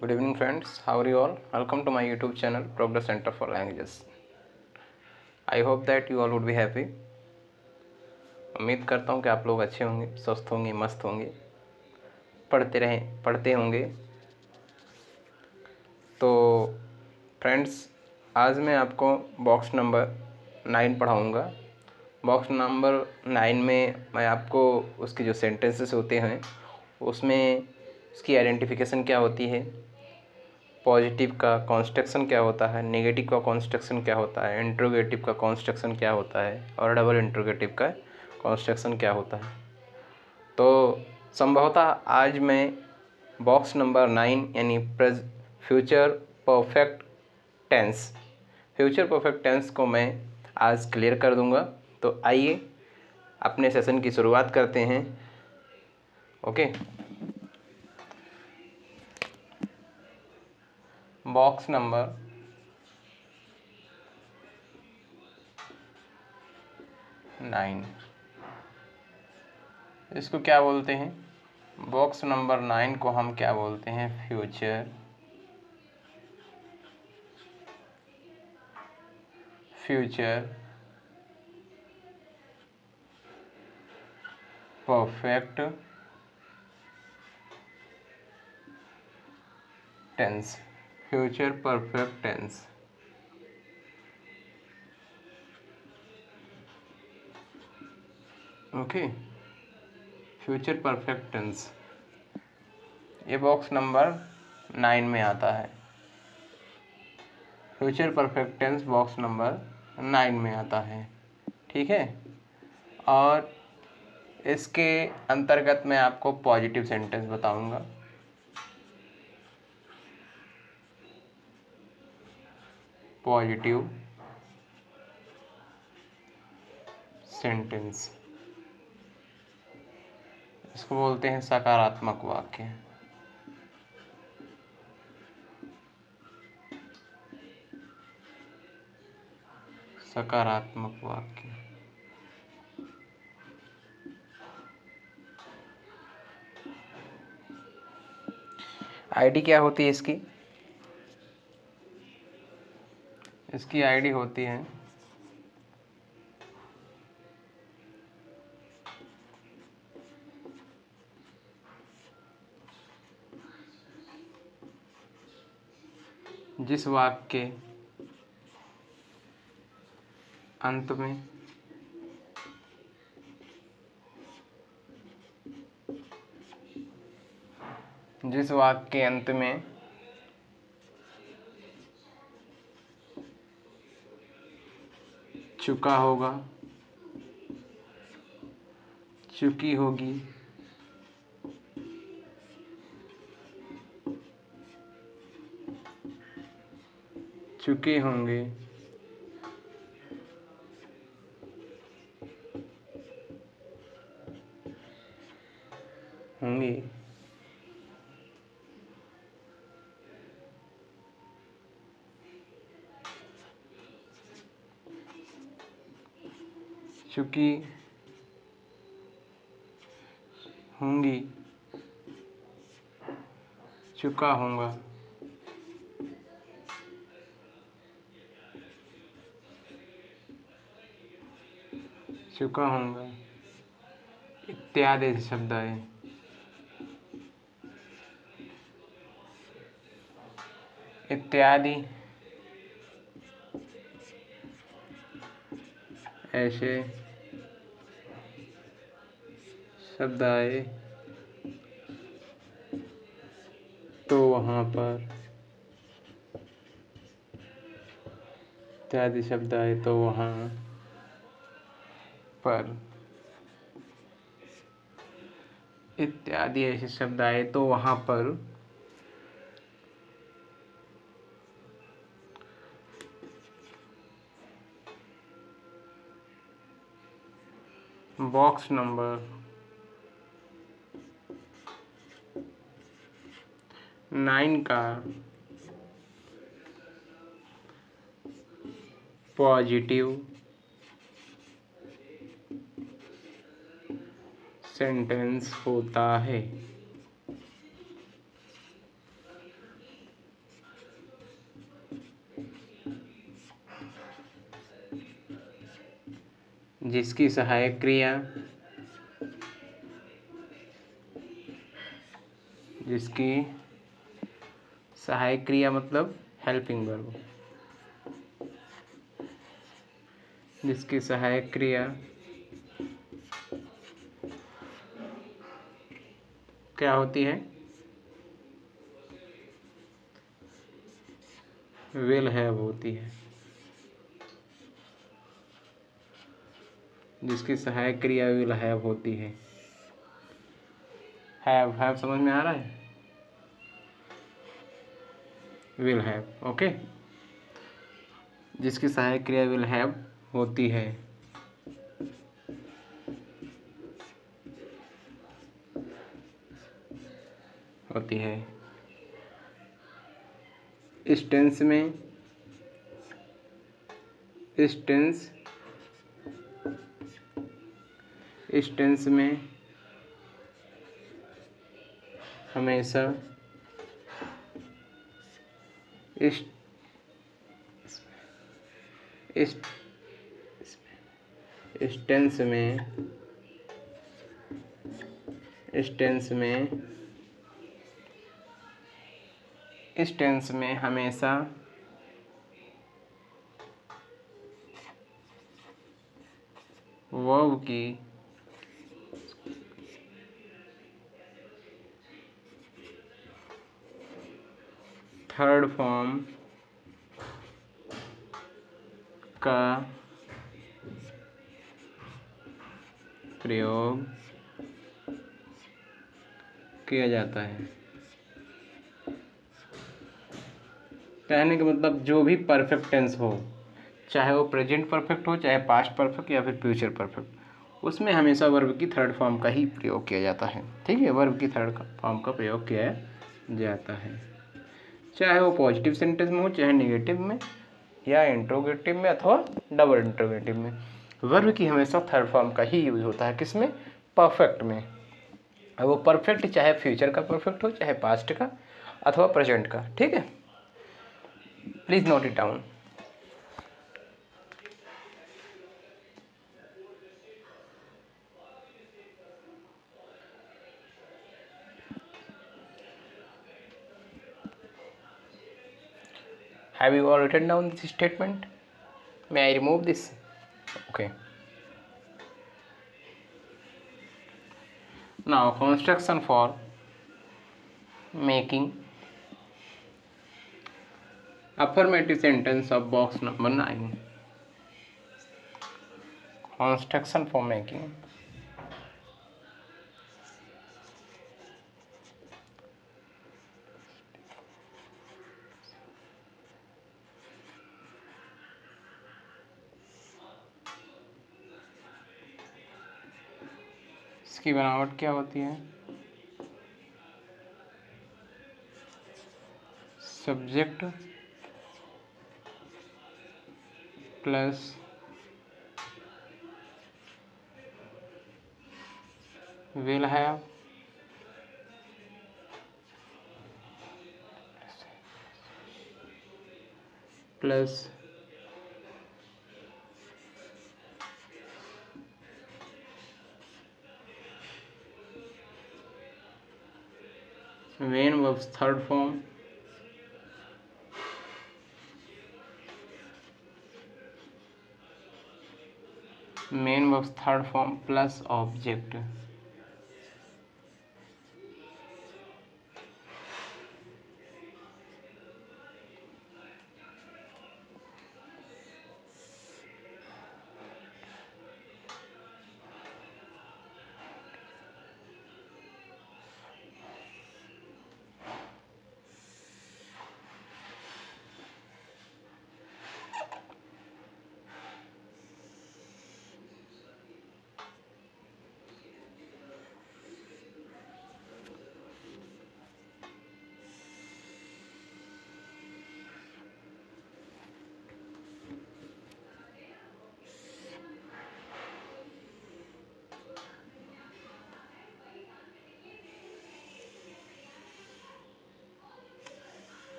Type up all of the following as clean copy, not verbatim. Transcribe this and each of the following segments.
Good evening, friends. How are you all? Welcome to my YouTube channel, Progress Center for Languages. I hope that you all would be happy. उम्मीद करता हूँ कि आप लोग अच्छे होंगे, स्वस्थ होंगे, मस्त होंगे, पढ़ते होंगे। तो फ्रेंड्स, आज मैं आपको बॉक्स नंबर 9 पढ़ाऊँगा। बॉक्स नंबर 9 में मैं आपको उसके जो सेंटेंसेस होते हैं उसमें उसकी आइडेंटिफिकेशन क्या होती है, पॉजिटिव का कॉन्स्ट्रक्शन क्या होता है, नेगेटिव का कॉन्स्ट्रक्शन क्या होता है, इंट्रोगेटिव का कॉन्स्ट्रक्शन क्या होता है और डबल इंट्रोगेटिव का कॉन्स्ट्रक्शन क्या होता है। तो संभवतः आज मैं बॉक्स नंबर 9 यानी फ्यूचर परफेक्ट टेंस को मैं आज क्लियर कर दूंगा। तो आइए अपने सेशन की शुरुआत करते हैं। ओके, बॉक्स नंबर 9 इसको क्या बोलते हैं? बॉक्स नंबर 9 को हम क्या बोलते हैं? Future perfect tense. Future perfect tense. Okay, future perfect tense ये बॉक्स नंबर 9 में आता है। Future perfect tense box number 9 में आता है, ठीक है। और इसके अंतर्गत मैं आपको पॉजिटिव सेंटेंस बताऊंगा। पॉजिटिव सेंटेंस इसको बोलते हैं सकारात्मक वाक्य। सकारात्मक वाक्य। आईडी क्या होती है इसकी? इसकी आईडी होती है जिस वाक्य के अंत में चुका होगा, चुकी होगी, चुके होंगे, होंगी, चुकी होंगी, चुका होगा, चुका होगा, इत्यादि शब्द है। इत्यादि ऐसे शब्द आए तो वहाँ पर, इत्यादि शब्द आए तो वहाँ पर, इत्यादि ऐसे शब्द आए तो वहाँ पर बॉक्स नंबर 9 का पॉजिटिव सेंटेंस होता है। जिसकी सहायक क्रिया मतलब हेल्पिंग वर्ब, जिसकी सहायक क्रिया क्या होती है? विल हैव होती है। जिसकी सहायक क्रिया विल हैव होती है। हैव समझ में आ रहा है? Will have, okay. जिसकी सहायक क्रिया विल हैव होती है। इस टेंस में हमेशा इस टेंस में हमेशा वर्ब की थर्ड फॉर्म का प्रयोग किया जाता है। कहने का मतलब जो भी परफेक्ट टेंस हो, चाहे वो प्रेजेंट परफेक्ट हो, चाहे पास्ट परफेक्ट या फिर फ्यूचर परफेक्ट, उसमें हमेशा वर्ब की थर्ड फॉर्म का ही प्रयोग किया जाता है। ठीक है, वर्ब की थर्ड फॉर्म का प्रयोग किया जाता है, चाहे वो पॉजिटिव सेंटेंस में हो, चाहे नेगेटिव में, या इंट्रोगेटिव में, अथवा डबल इंट्रोगेटिव में। वर्ब की हमेशा थर्ड फॉर्म का ही यूज होता है। किसमें? परफेक्ट में। अब वो परफेक्ट चाहे फ्यूचर का परफेक्ट हो, चाहे पास्ट का अथवा प्रेजेंट का। ठीक है, please note it down. Have you all written down this statement? May I remove this? Okay. Now construction for making affirmative sentence of box number 9. Construction for making इसकी बनावट क्या होती है? Subject plus will have plus main verbs third form plus object.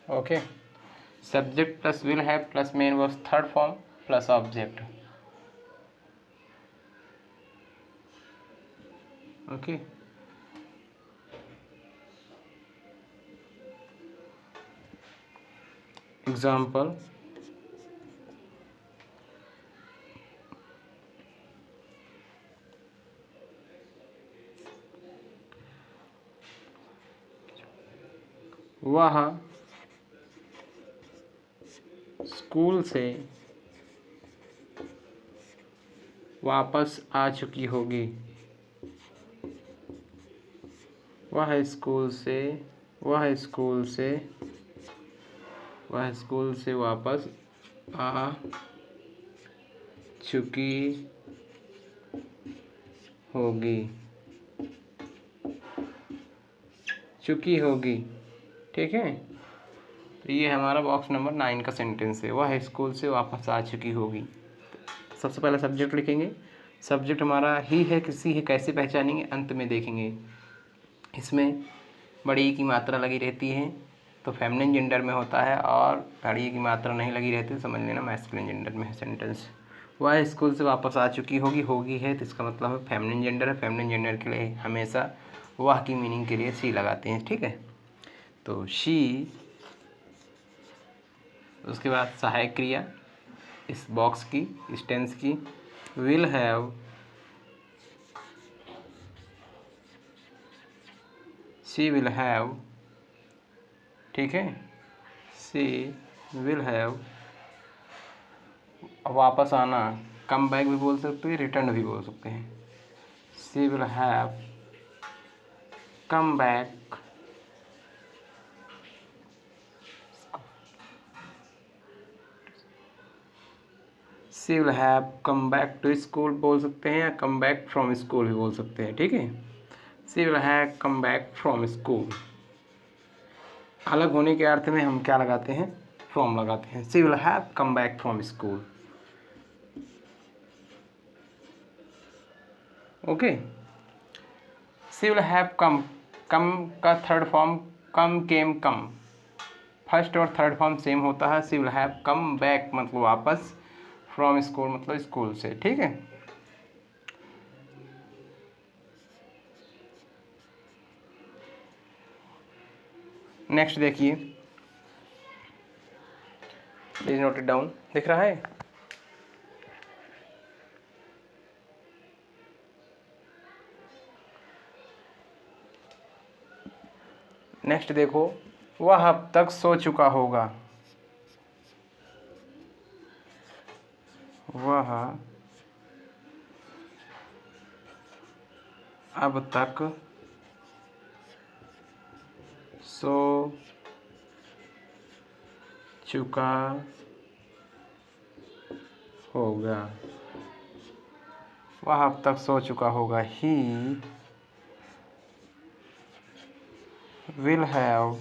Okay, subject plus will have plus main verb third form plus object. Okay, example, वह school से वापस आ चुकी होगी। वह स्कूल से वापस आ चुकी होगी। ठीक है, तो ये हमारा बॉक्स नंबर 9 का सेंटेंस है, वह स्कूल से वापस आ चुकी होगी। सबसे पहले सब्जेक्ट लिखेंगे। सब्जेक्ट हमारा ही है, किसी है, कैसे पहचानेंगे, अंत में देखेंगे। इसमें बड़ी ई की मात्रा लगी रहती है तो फेमिनिन जेंडर में होता है, और बड़ी ई की मात्रा नहीं लगी रहती तो समझ लेना मैस्कुलिन जेंडर में है सेंटेंस। वह स्कूल से वापस आ चुकी होगी है तो इसका मतलब है फेमिनिन जेंडर है। फेमिनिन जेंडर के लिए हमेशा वह की मीनिंग के लिए सी लगाते हैं। ठीक है, तो शी, उसके बाद सहायक क्रिया इस बॉक्स की, इस टेंस की, will have, she will have. ठीक है, शी विल हैव, वापस आना, कम बैक भी बोल सकते हैं, रिटर्न भी बोल सकते हैं। She will have come back, she will have come back to school बोल सकते हैं, या कम बैक फ्रॉम स्कूल भी बोल सकते हैं। ठीक है, she will have come back from school. अलग होने के अर्थ में हम क्या लगाते हैं, फ्रॉम लगाते हैं। She will have come back from school. Okay, she will have come, come का third form come, came, come. First और थर्ड फॉर्म सेम होता है। She will have come back मतलब वापस, फ्रॉम स्कूल मतलब स्कूल से। ठीक है, नेक्स्ट देखिए, प्लीज नोट इट डाउन, दिख रहा है। नेक्स्ट देखो, वह अब तक सो चुका होगा। वह अब तक सो चुका होगा। वह अब तक सो चुका होगा। ही विल हैव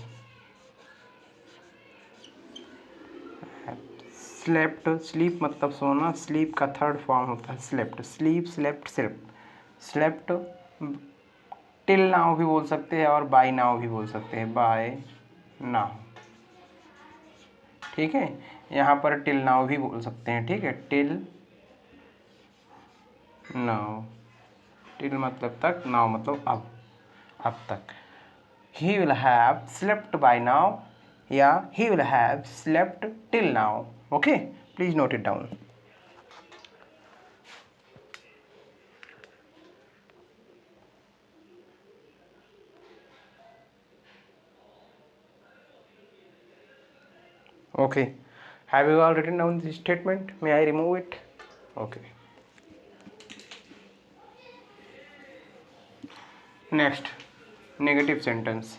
स्लेप्ट। स्लीप मतलब सोना, स्लीप का थर्ड फॉर्म होता है slept. Sleep, slept, slept. Till now भी बोल सकते हैं और बाय नाउ भी बोल सकते हैं, बाय नाउ। ठीक है, यहाँ पर टिल नाउ भी बोल सकते हैं। ठीक है, टिल नाउ, टिल मतलब तक, नाउ मतलब अब तक। He will have slept by now, या he will have slept till now. Okay, please note it down. Okay, have you all written down this statement? May I remove it? Okay. Next, negative sentence.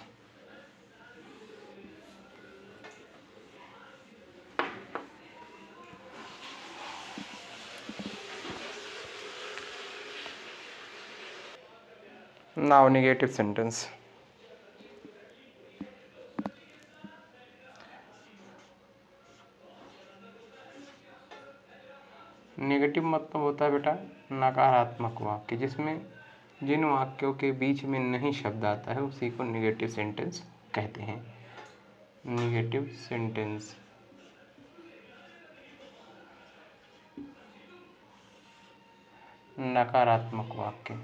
Now negative sentence. Negative मतलब होता है बेटा नकारात्मक वाक्य, जिसमें जिन वाक्यों के बीच में नहीं शब्द आता है उसी को नेगेटिव सेंटेंस कहते हैं। Negative sentence. नकारात्मक वाक्य।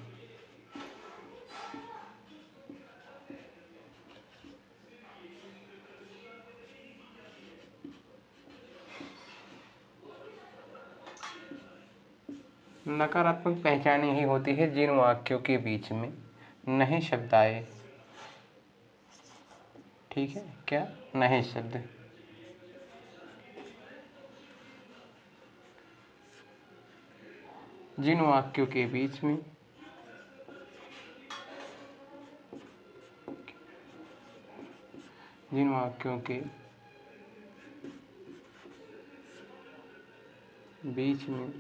नकारात्मक पहचान यही होती है जिन वाक्यों के बीच में नहीं शब्द आए। ठीक है, क्या नहीं शब्द। जिन वाक्यों के बीच में जिन वाक्यों के बीच में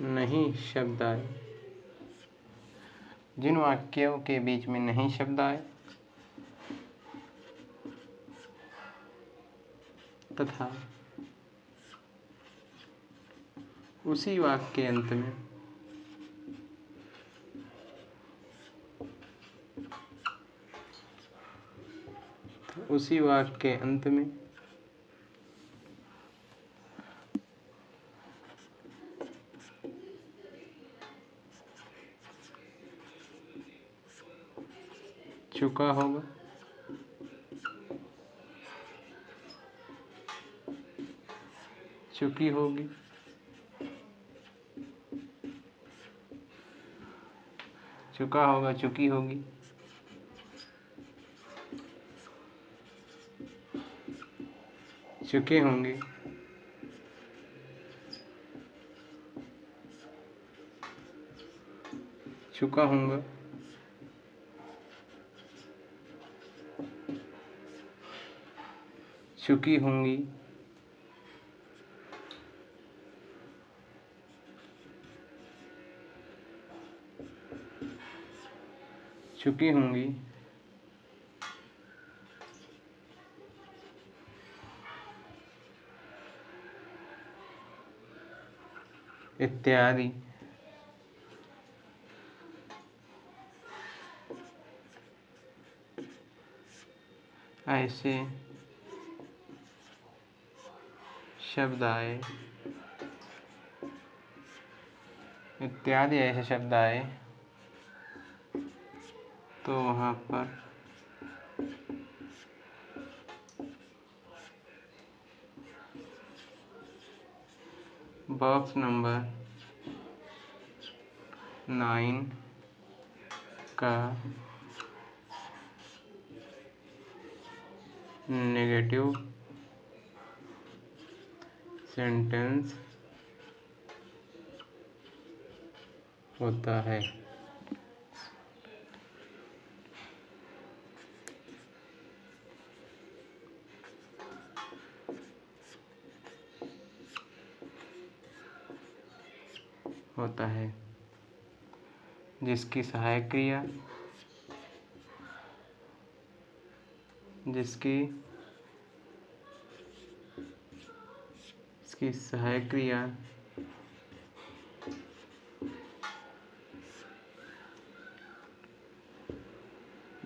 नहीं शब्द आए। जिन वाक्यों के बीच में नहीं शब्द आए तथा उसी वाक्य के अंत में चुका होगा, चुकी होगी, चुका होगा, चुकी होगी, चुके होंगे, चुका होगा, चुकी होंगी, चुकी होंगी, इत्यादि ऐसे शब्द आए, इत्यादि ऐसे शब्द आए तो वहाँ पर बॉक्स नंबर 9 का नेगेटिव सेंटेंस होता है। जिसकी सहायक क्रिया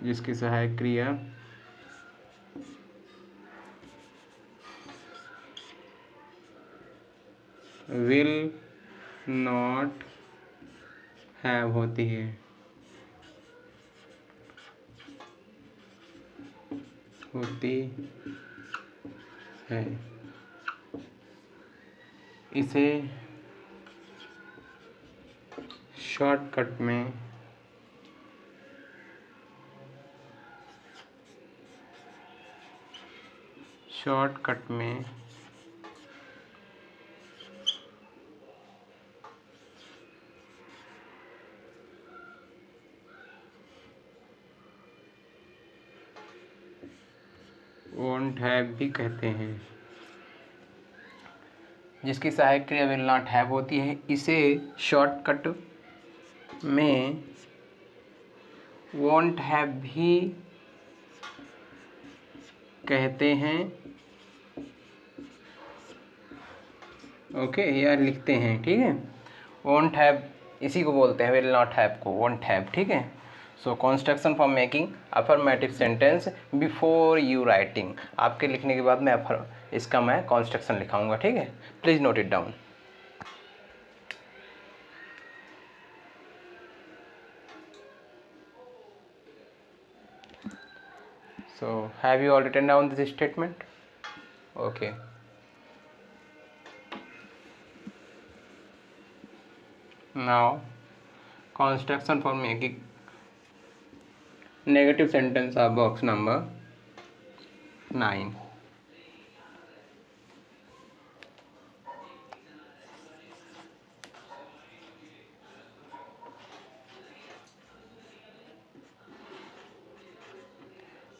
जिसकी सहायक क्रिया विल नॉट हैव होती है। इसे शॉर्टकट में वोंट हैव भी कहते हैं। जिसकी सहायक क्रिया विल नॉट हैव होती है इसे शॉर्टकट में वोंट हैव भी कहते हैं ओके, या लिखते हैं, ठीक है। वोंट हैव इसी को बोलते हैं, विल नॉट हैव को वोंट हैव, ठीक है। So construction for making affirmative sentence before you writing, आपके लिखने के बाद मैं इसका मैं कंस्ट्रक्शन लिखाऊंगा, ठीक है। Please note it down. So have you all written down this statement? Okay. Now construction for making negative sentence of box number 9.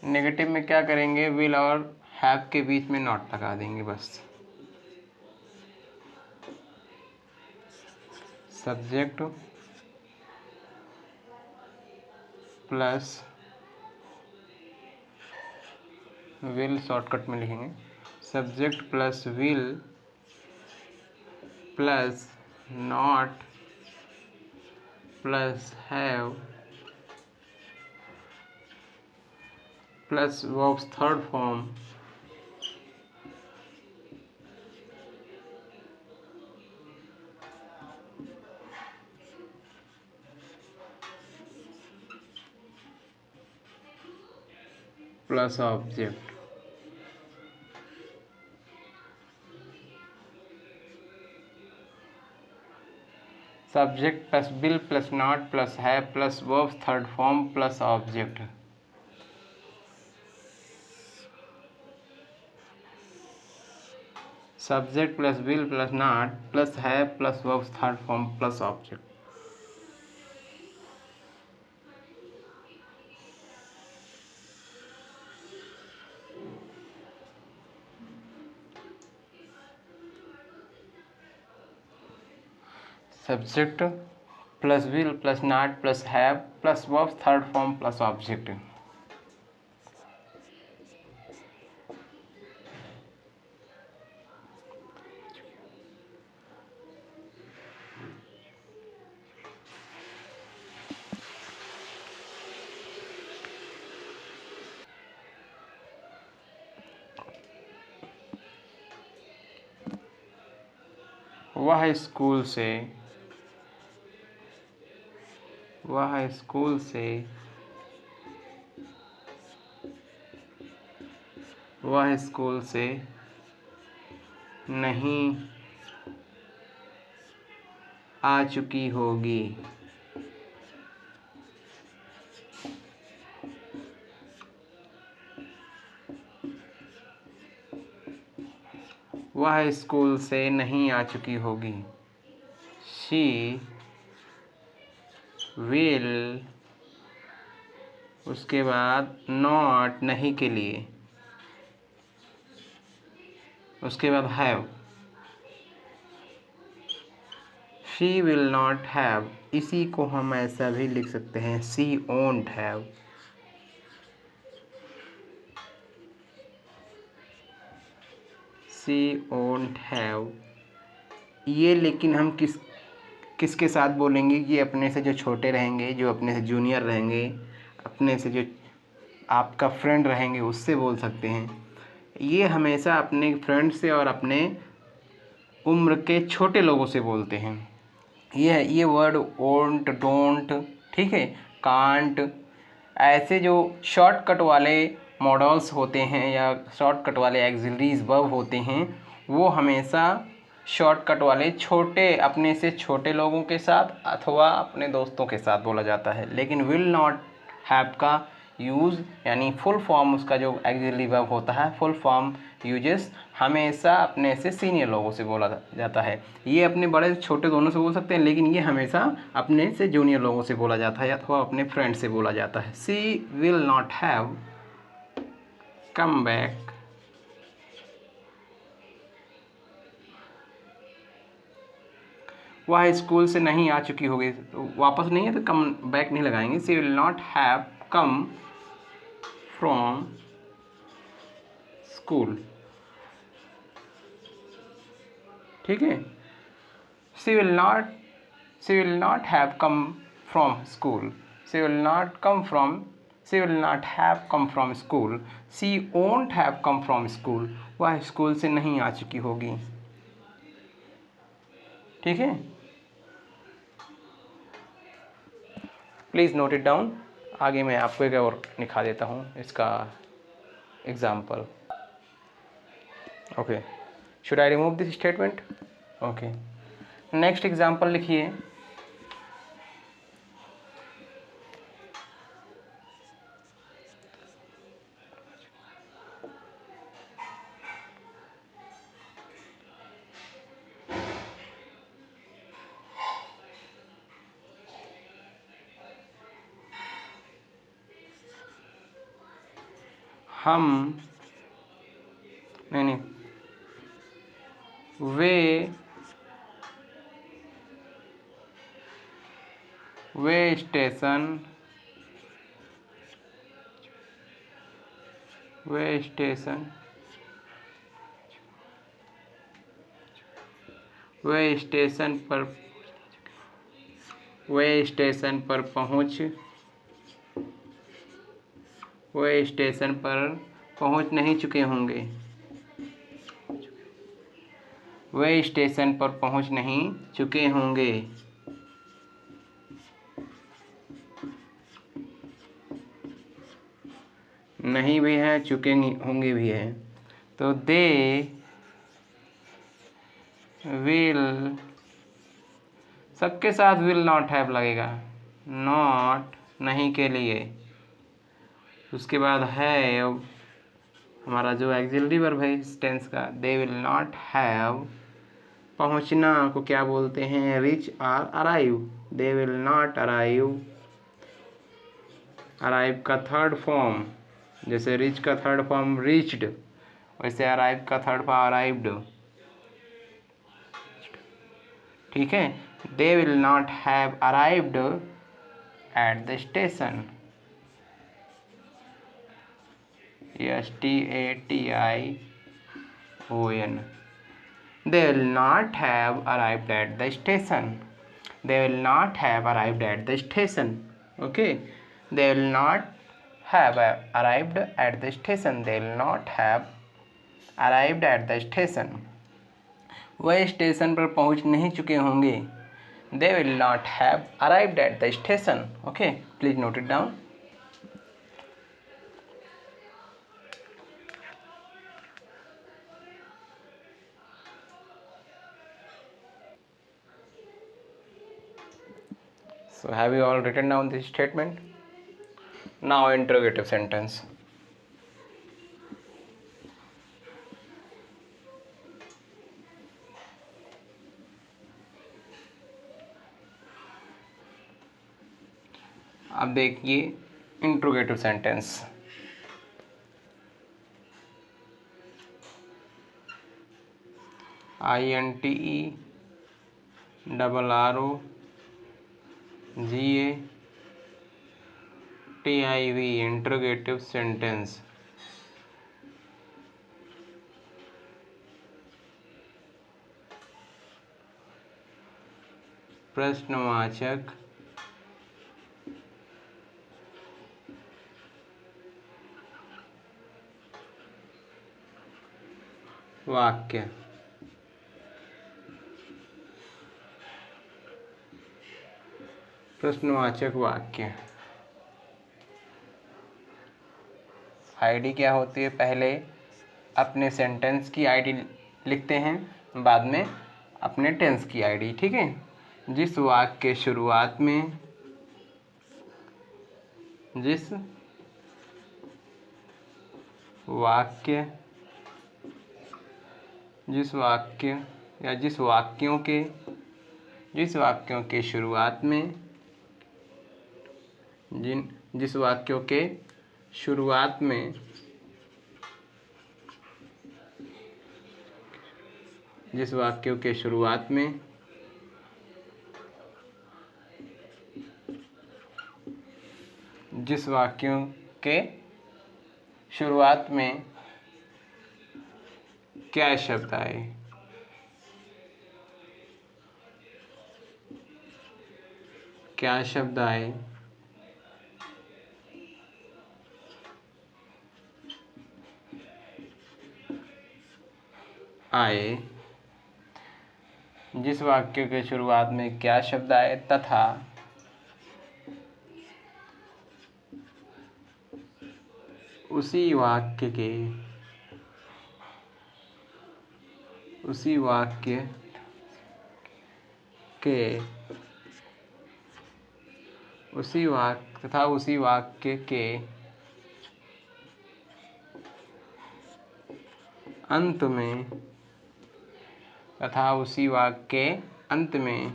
Negative में क्या करेंगे, विल और हैव के बीच में नॉट लगा देंगे बस। सब्जेक्ट प्लस विल, शॉर्टकट में लिखेंगे subject plus will plus not plus have plus verbs third form plus object. Subject plus will plus not plus have plus verb third form plus object. Subject plus will plus not plus have plus verb third form plus object. Subject plus will plus not plus have plus verb third form plus object. वह school से नहीं आ चुकी होगी। वह school से नहीं आ चुकी होगी। शी विल, उसके बाद नॉट नहीं के लिए, उसके बाद have. She will not have, इसी को हम ऐसा भी लिख सकते हैं, शी ओंट हैव। शी ओंट हैव, ये लेकिन हम किसके साथ बोलेंगे, ये अपने से जो छोटे रहेंगे, जो अपने से जूनियर रहेंगे, अपने से जो आपका फ्रेंड रहेंगे उससे बोल सकते हैं। ये हमेशा अपने फ्रेंड से और अपने उम्र के छोटे लोगों से बोलते हैं। ये वर्ड ओंट, डोंट, ठीक है, कांट, ऐसे जो शॉर्टकट वाले मॉडल्स होते हैं या शॉर्टकट वाले एक्सिलरीज वर्ब होते हैं, वो हमेशा शॉर्टकट वाले छोटे, अपने से छोटे लोगों के साथ अथवा अपने दोस्तों के साथ बोला जाता है। लेकिन विल नॉट हैव का यूज़ यानी फुल फॉर्म, उसका जो एक्सिलरी वर्ब होता है, फुल फॉर्म यूजेस हमेशा अपने से सीनियर लोगों से बोला जाता है। ये अपने बड़े छोटे दोनों से बोल सकते हैं, लेकिन ये हमेशा अपने से जूनियर लोगों से बोला जाता है अथवा अपने फ्रेंड से बोला जाता है। She will not have come back वह स्कूल से नहीं आ चुकी होगी, तो वापस नहीं है तो कम बैक नहीं लगाएंगे। She will not have come from school, ठीक है। She will not have come from school, she will not come from, she will not have come from school, she won't have come from school, वह school से नहीं आ चुकी होगी। ठीक है, please note it down. आगे मैं आपको एक और दिखा देता हूँ इसका example. Okay, should I remove this statement? Okay, next example लिखिए। हम नहीं, वे स्टेशन स्टेशन पर पहुंच नहीं चुके होंगे। वे स्टेशन पर पहुंच नहीं चुके होंगे। नहीं भी है, चुके होंगे भी है, तो दे विल, सबके साथ विल नॉट हैव लगेगा, नॉट नहीं के लिए, उसके बाद हैव हमारा जो एक्सिलरी वर्ब है इस टेंस का, दे विल नॉट हैव, पहुंचना को क्या बोलते हैं, रीच और arrive, they will not arrive, arrive का थर्ड फॉर्म, जैसे रीच का थर्ड फॉर्म रीच्ड, वैसे अराइव का थर्ड फॉर्म अराइव्ड। ठीक है, they will not have arrived at the station, STATION, they will not have arrived at the station, they will not have arrived at the station, okay, they will not have arrived at the station, they will not have arrived at the station, वह station पर पहुंच नहीं चुके होंगे, they will not have arrived at the station, okay, please note it down. So have you all written down this statement? Now interrogative sentence. अब देखिए interrogative sentence. INTERROGATIV interrogative sentence. प्रश्नवाचक वाक्य। प्रश्नवाचक वाक्य आईडी क्या होती है, पहले अपने सेंटेंस की आईडी लिखते हैं, बाद में अपने टेंस की आईडी। ठीक है, जिस वाक्य के शुरुआत में, जिस वाक्य या जिस वाक्यों के शुरुआत में, जिस वाक्यों के शुरुआत में जिस वाक्यों के शुरुआत में क्या शब्द आए, क्या शब्द आए आए जिस वाक्य के शुरुआत में क्या शब्द आए तथा उसी वाक्य के उसी वाक्य के अंत में तथा उसी वाक्य के अंत में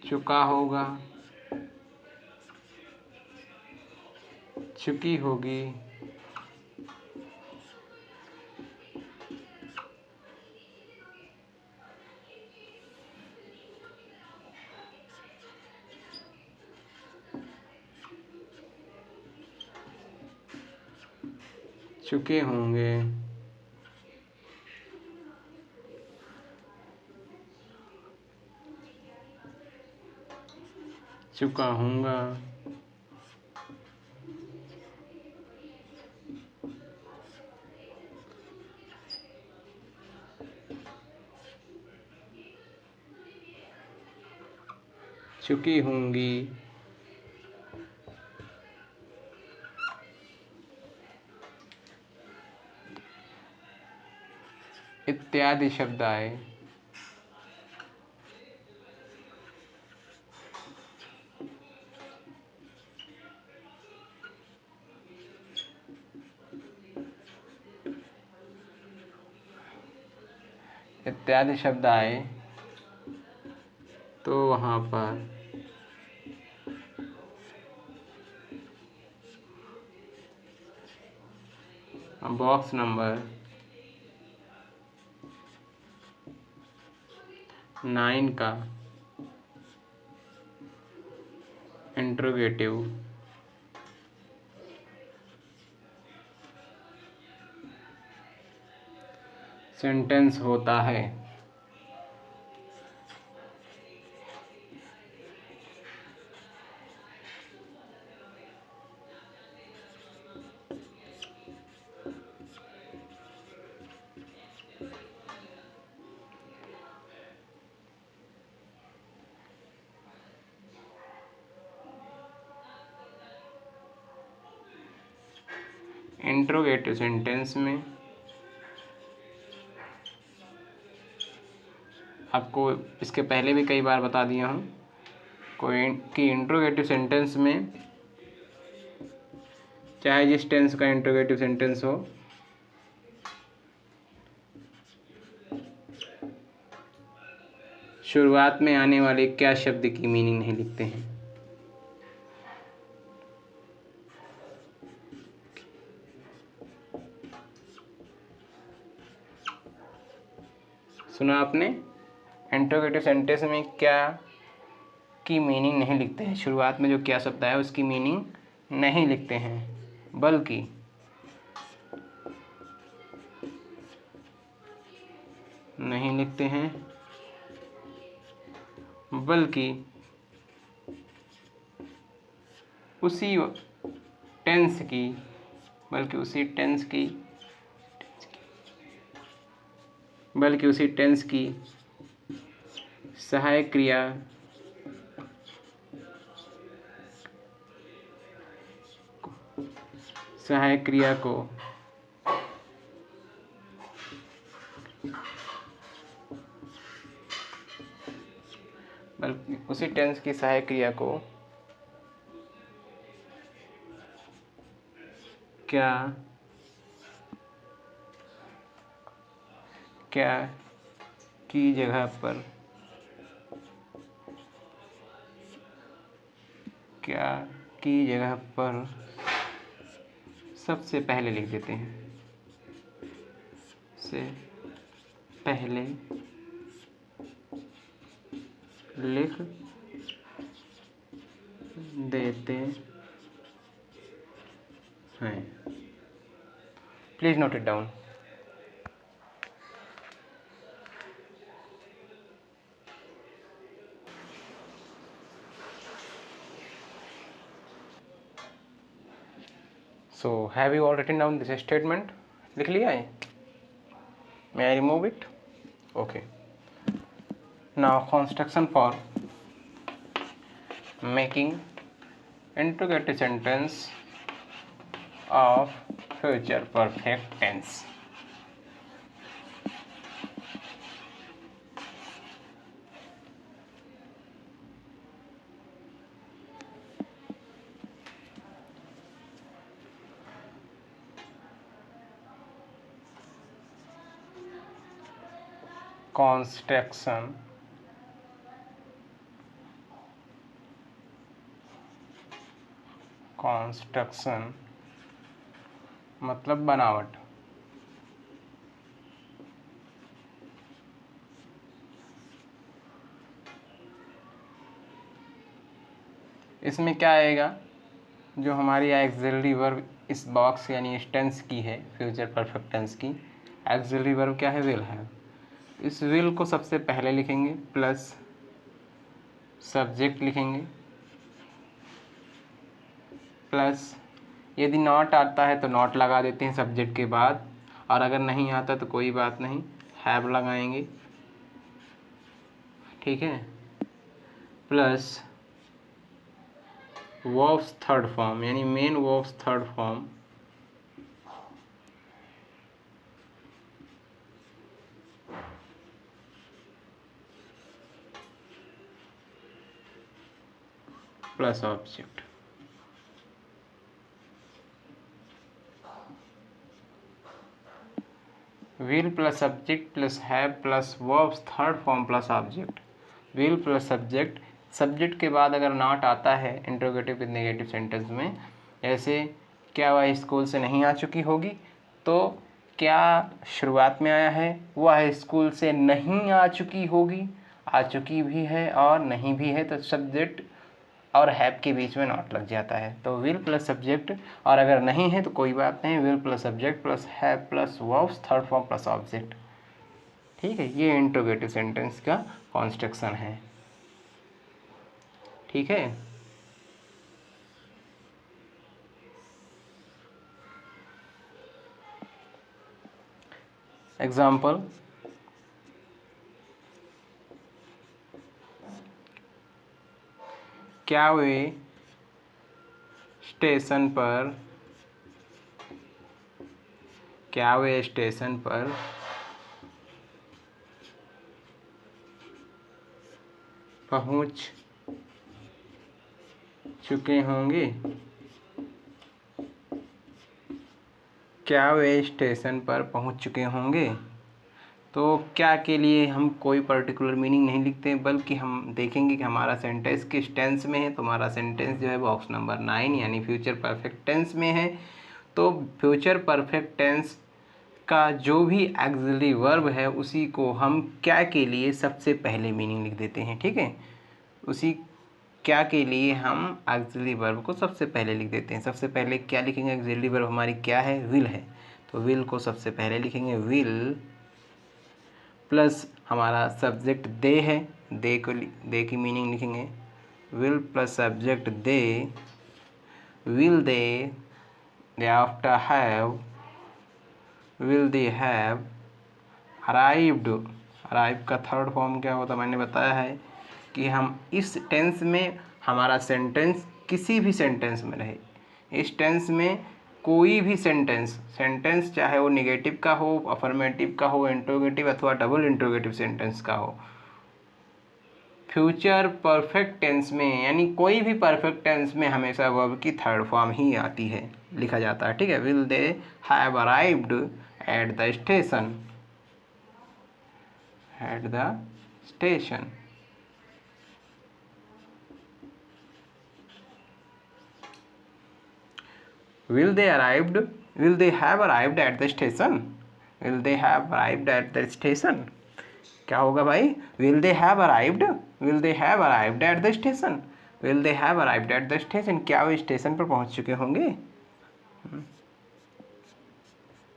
चुका होगा, चुकी होगी, चुके होंगे, चुका होऊंगा, चुकी होंगी, इत्यादि शब्द आए तो वहाँ पर बॉक्स नंबर 9 का इंट्रोगेटिव सेंटेंस होता है। इंट्रोगेटिव सेंटेंस में आपको इसके पहले भी कई बार बता दिया हूँ कि इंट्रोगेटिव सेंटेंस में चाहे जिस टेंस का इंट्रोगेटिव सेंटेंस हो, शुरुआत में आने वाले क्या शब्द की मीनिंग नहीं लिखते हैं। सुना आपने? इंट्रोगेटिव सेंटेंस में क्या की मीनिंग नहीं लिखते हैं, शुरुआत में जो क्या शब्द आया उसकी मीनिंग नहीं लिखते हैं, बल्कि नहीं लिखते हैं बल्कि उसी टेंस की बल्कि उसी टेंस की सहायक क्रिया को बल्कि उसी टेंस की सहायक क्रिया को क्या की जगह पर सबसे पहले लिख देते हैं, से पहले लिख देते हैं। Please note it down. So have you all written down this statement? लिख लिया है? May I remove it? Okay, now construction for making interrogative sentence of future perfect tense. Construction मतलब बनावट. इसमें क्या आएगा, जो हमारी एक्सिलरी वर्ब इस बॉक्स यानी इस टेंस की है, फ्यूचर परफेक्ट टेंस की एक्सिलरी वर्ब क्या है? विल है. इस विल को सबसे पहले लिखेंगे प्लस सब्जेक्ट लिखेंगे, प्लस यदि नॉट आता है तो नॉट लगा देते हैं सब्जेक्ट के बाद, और अगर नहीं आता तो कोई बात नहीं, हैव लगाएंगे. ठीक है, प्लस वर्ब्स थर्ड फॉर्म यानी main verbs third form plus object. Will plus subject plus have plus verbs third form plus object. Will plus subject, subject के बाद अगर नॉट आता है इंट्रोगेटिव विद नेगेटिव सेंटेंस में, जैसे क्या वह स्कूल से नहीं आ चुकी होगी, तो क्या शुरुआत में आया है, वह स्कूल से नहीं आ चुकी होगी, आ चुकी भी है और नहीं भी है, तो सब्जेक्ट और हैव के बीच में नॉट लग जाता है. तो विल प्लस सब्जेक्ट, और अगर नहीं है तो कोई बात नहीं, will plus subject plus have plus verbs third form plus object. ठीक है, ये इंट्रोगेटिव सेंटेंस का कॉन्स्ट्रक्शन है. ठीक है, एग्जाम्पल, क्या वे स्टेशन पर, क्या वे स्टेशन पर पहुंच चुके होंगे? क्या वे स्टेशन पर पहुंच चुके होंगे? तो क्या के लिए हम कोई पर्टिकुलर मीनिंग नहीं लिखते, बल्कि हम देखेंगे कि हमारा सेंटेंस किस टेंस में है. तो हमारा सेंटेंस जो है बॉक्स नंबर 9 यानी फ्यूचर परफेक्ट टेंस में है. तो फ्यूचर परफेक्ट टेंस का जो भी ऑक्सिलरी वर्ब है उसी को हम क्या के लिए सबसे पहले मीनिंग लिख देते हैं. ठीक है, उसी क्या के लिए हम ऑक्सिलरी वर्ब को सबसे पहले लिख देते हैं. सबसे पहले क्या लिखेंगे? ऑक्सिलरी वर्ब हमारी क्या है? विल है. तो विल को सबसे पहले लिखेंगे, विल प्लस हमारा सब्जेक्ट दे है, दे को दे की मीनिंग लिखेंगे, will plus subject they, will they after have, will they have arrived. Arrive का थर्ड फॉर्म क्या होता है मैंने बताया है कि हम इस टेंस में, हमारा सेंटेंस किसी भी सेंटेंस में रहे, इस टेंस में कोई भी सेंटेंस चाहे वो निगेटिव का हो, अफर्मेटिव का हो, इंट्रोगेटिव अथवा डबल इंट्रोगेटिव सेंटेंस का हो, फ्यूचर परफेक्ट टेंस में यानी कोई भी परफेक्ट टेंस में हमेशा वर्ब की थर्ड फॉर्म ही आती है, लिखा जाता है. ठीक है, will they have arrived at the station, at the station. Will they arrived? Will they have arrived at the station? Will they have arrived at the station? क्या होगा भाई? Will they have arrived? Will they have arrived at the station? Will they have arrived at the station? क्या वो station पर पहुंच चुके होंगे?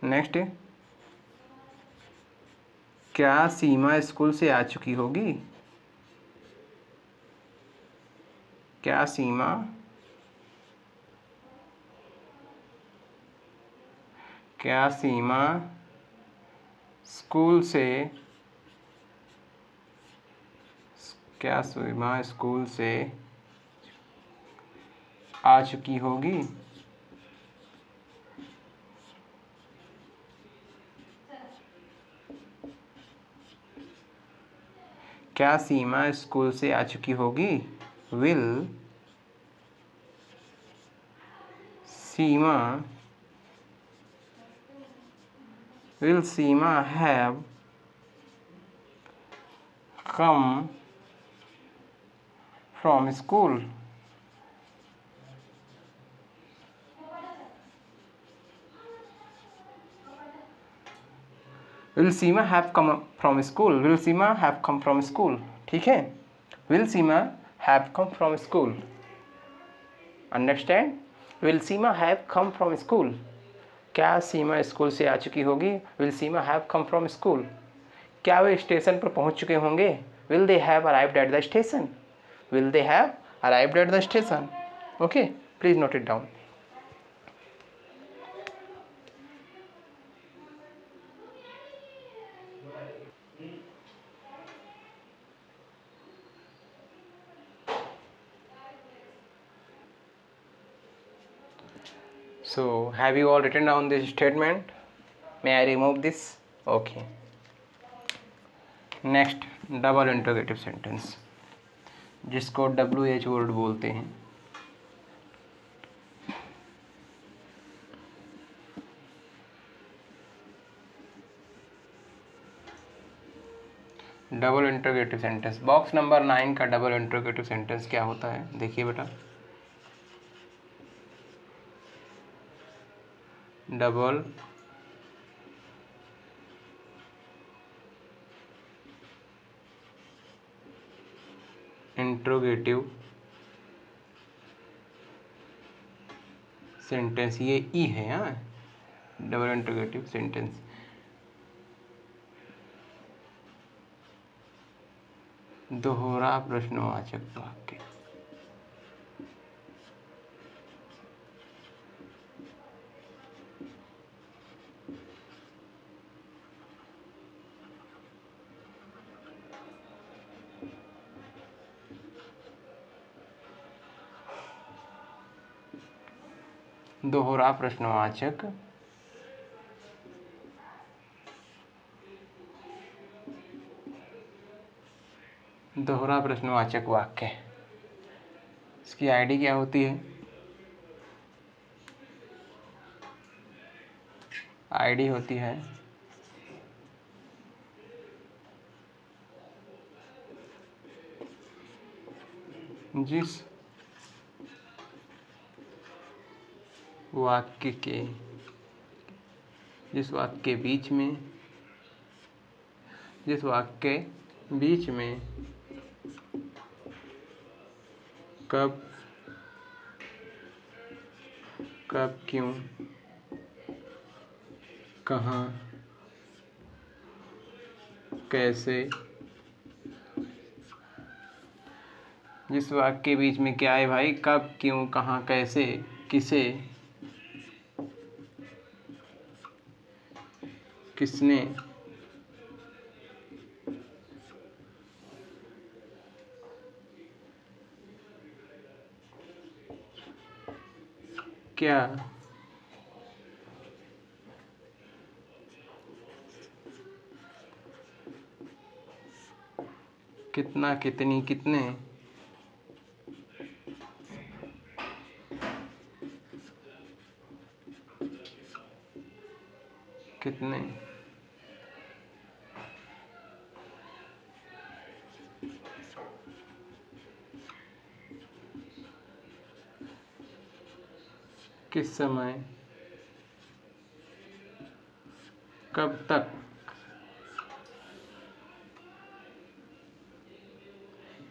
Next, क्या सीमा स्कूल से आ चुकी होगी? क्या सीमा क्या सीमा स्कूल से आ चुकी होगी? क्या सीमा स्कूल से आ चुकी होगी? Will Seema have come from school? Will Seema have come from school? Will Seema have come from school, ठीक है। Will Seema have come from school, understand? Will Seema have come from school. क्या सीमा school से आ चुकी होगी? Will Seema have come from school. क्या वे station पर पहुंच चुके होंगे? Will they have arrived at the station? Will they have arrived at the station? Okay, please note it down. So, have you all written down this statement? May I remove this? Okay. Next, double interrogative sentence, जिसको WH word बोलते हैं। Double interrogative sentence, box number 9 का double interrogative sentence क्या होता है, देखिए बेटा। Double interrogative sentence, ये ई है। हाँ, डबल इंट्रोगेटिव सेंटेंस दोहरा प्रश्नवाचक वाक्य। दोहरा प्रश्नवाचक वाक्य। इसकी आईडी क्या होती है? आईडी होती है जिस वाक्य के बीच में कब क्यों कहाँ कैसे, जिस वाक्य के बीच में क्या है भाई? कब क्यों कहाँ कैसे किसे किसने क्या कितना कितनी कितने कितने किस समय कब तक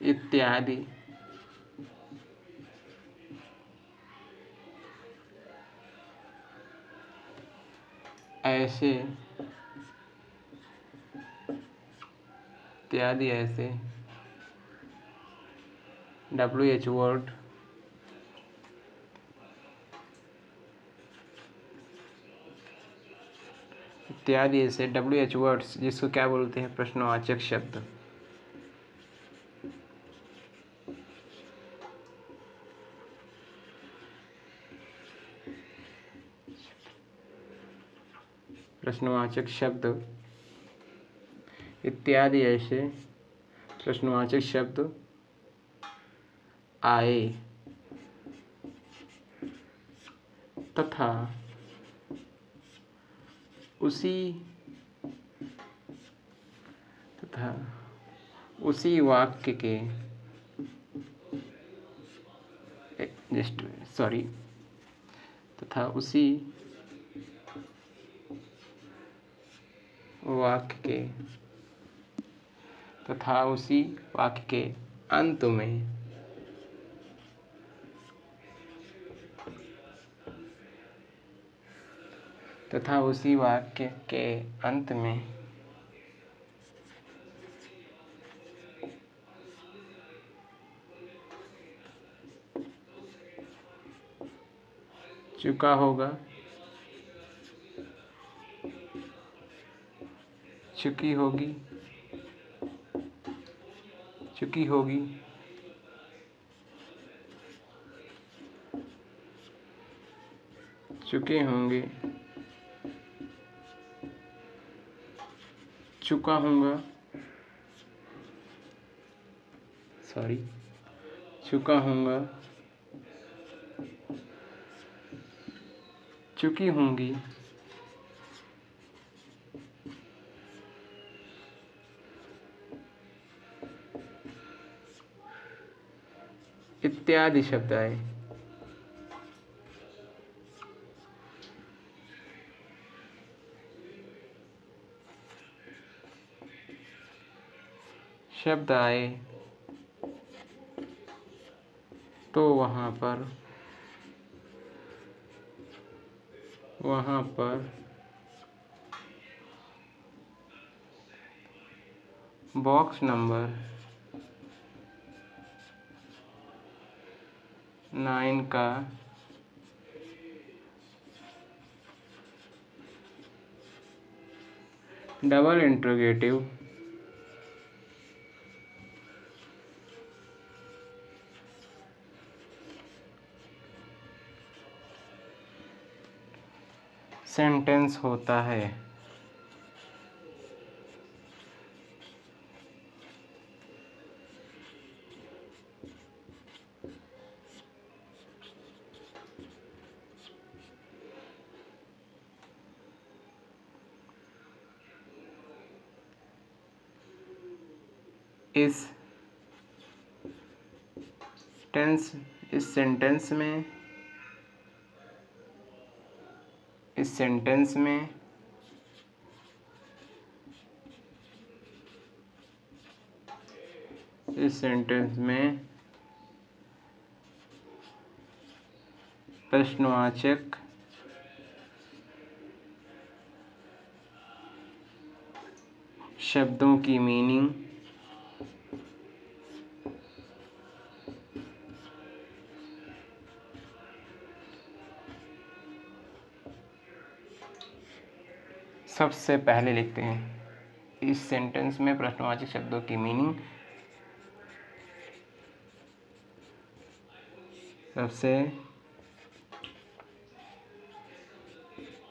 इत्यादि ऐसे WH वर्ड इत्यादि ऐसे WH वर्ड्स जिसको क्या बोलते हैं, प्रश्नवाचक शब्द। प्रश्नवाचक शब्द इत्यादि ऐसे प्रश्नवाचक शब्द आए तथा उसी वाक्य के तथा उसी वाक्य के अंत में चुका होगा, चुकी होगी, चुके होंगे, चुका होगा, चुकी होंगी, इत्यादि शब्द आए। तो वहाँ पर बॉक्स नंबर 9 का डबल इंट्रोगेटिव सेंटेंस होता है। इस सेंटेंस में प्रश्नवाचक शब्दों की मीनिंग सबसे पहले लिखते हैं। इस सेंटेंस में प्रश्नवाचक शब्दों की मीनिंग सबसे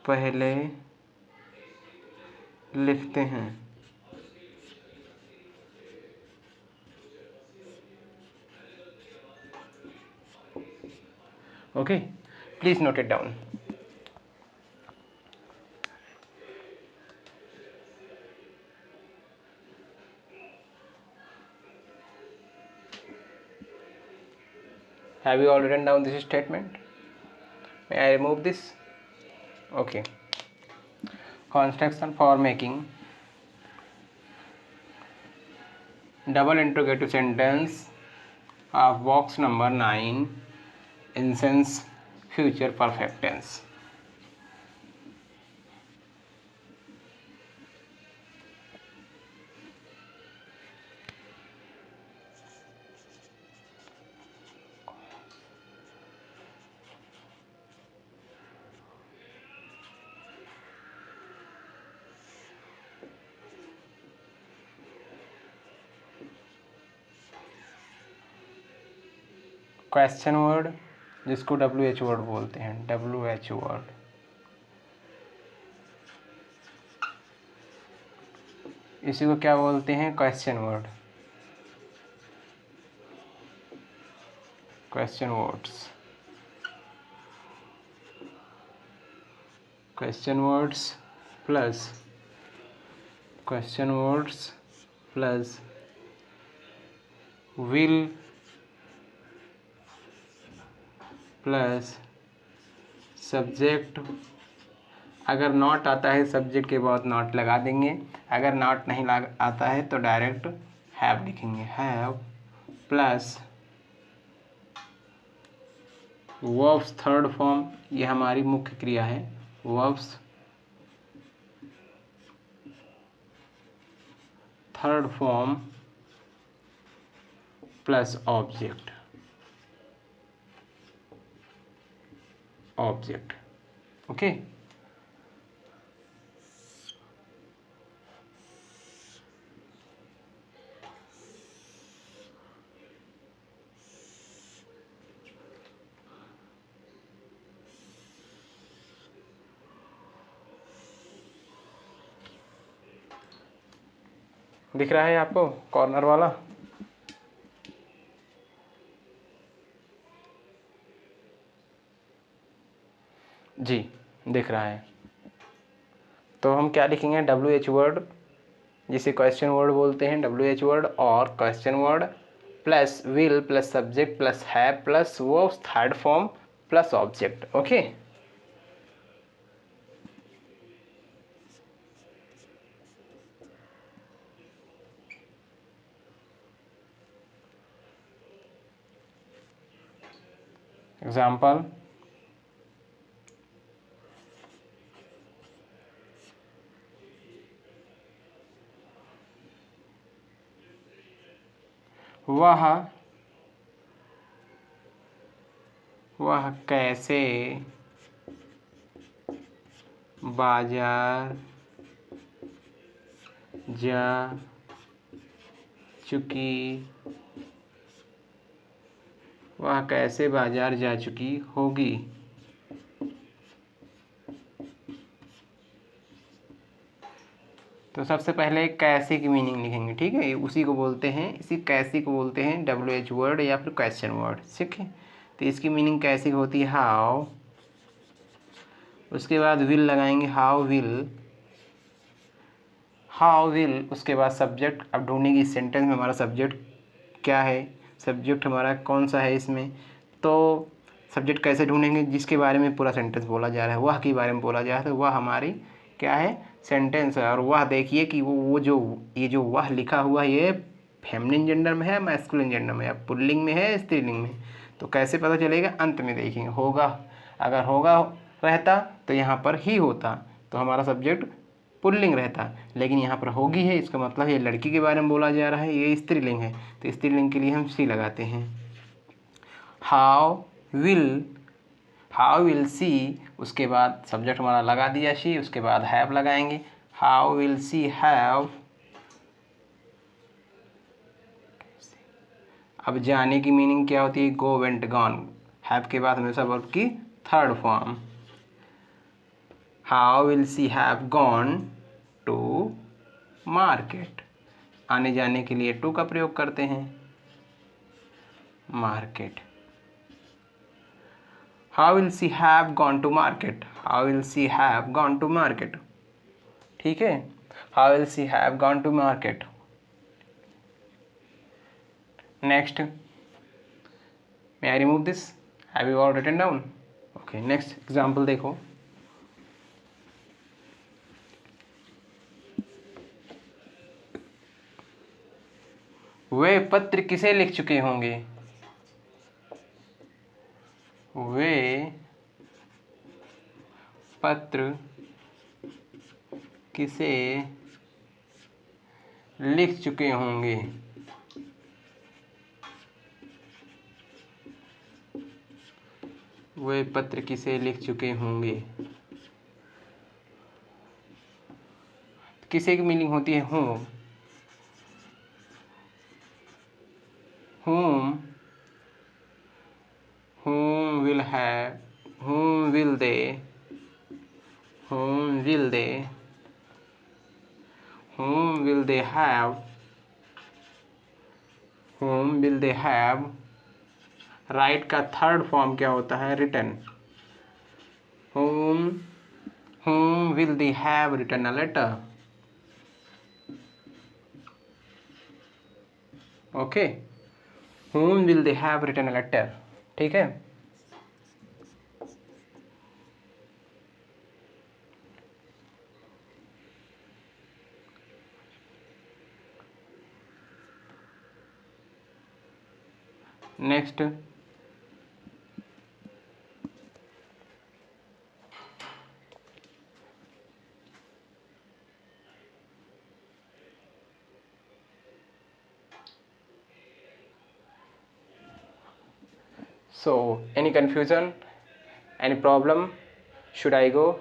पहले लिखते हैं। Okay, please note it down. Have you all written down this statement? May I remove this? Okay. Construction for making double interrogative sentence of box number 9 in sense future perfect tense. Question word, जिसको WH word बोलते हैं, WH word. इसी को क्या बोलते हैं? Question word, question words, question words plus question words plus will plus subject. अगर not आता है सब्जेक्ट के बाद नॉट लगा देंगे, अगर नॉट नहीं आता है तो डायरेक्ट हैव लिखेंगे, have plus verbs third form, ये हमारी मुख्य क्रिया है, verbs third form plus object, object. Okay, दिख रहा है आपको कॉर्नर वाला? जी दिख रहा है। तो हम क्या लिखेंगे? WH वर्ड, जिसे क्वेश्चन वर्ड बोलते हैं, WH वर्ड और question word plus will plus subject plus have plus verbs third form plus object. Okay, example, वह कैसे बाजार जा चुकी, वह कैसे बाजार जा चुकी होगी। तो सबसे पहले कैसे की मीनिंग लिखेंगे, ठीक है, उसी को बोलते हैं, इसी कैसे को बोलते हैं WH वर्ड या फिर क्वेश्चन वर्ड, ठीक है। तो इसकी मीनिंग कैसे होती है? हाउ, उसके बाद विल लगाएंगे, हाउ विल, हाउ विल, उसके बाद सब्जेक्ट। अब ढूंढेंगे इस सेंटेंस में हमारा सब्जेक्ट क्या है, सब्जेक्ट हमारा कौन सा है इसमें। तो सब्जेक्ट कैसे ढूंढेंगे? जिसके बारे में पूरा सेंटेंस बोला जा रहा है, वह के बारे में बोला जा रहा है, तो वह हमारी क्या है? सेंटेंस है। और वह देखिए कि वो जो ये जो वह लिखा हुआ है, ये फेमिनिन जेंडर में है, मैस्कुलिन जेंडर में है, पुल्लिंग में है, स्त्रीलिंग में। तो कैसे पता चलेगा? अंत में देखेंगे। होगा, अगर होगा रहता तो यहाँ पर ही होता, तो हमारा सब्जेक्ट पुल्लिंग रहता, लेकिन यहाँ पर होगी है, इसका मतलब ये लड़की के बारे में बोला जा रहा है, ये स्त्रीलिंग है, तो स्त्रीलिंग के लिए हम सी लगाते हैं। हाउ विल, हाउ विल सी, उसके बाद सब्जेक्ट हमारा लगा दिया शी, उसके बाद हैव लगाएंगे, हाउ विल सी हैव। अब जाने की मीनिंग क्या होती है? गो, वेंट, गॉन। हैव के बाद हमेशा वर्ब की third form. How will she have gone to market, आने जाने के लिए टू का प्रयोग करते हैं, market. How will she have gone to market, how will she have gone to market, ठीक है, how will she have gone to market. Next, may I remove this? Have you all written down? Okay, next example देखो, वे पत्र किसे लिख चुके होंगे, वे पत्र किसे लिख चुके होंगे, वे पत्र किसे लिख चुके होंगे। किसे की मीनिंग होती है? Home, home have, whom will they, whom will they, whom will they have, whom will they have। Write का थर्ड फॉर्म क्या होता है, written. whom will they have written a letter। Okay, whom will they have written a letter। ठीक है। Next, so any confusion, any problem, should I go?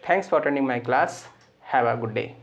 Thanks for attending my class. Have a good day.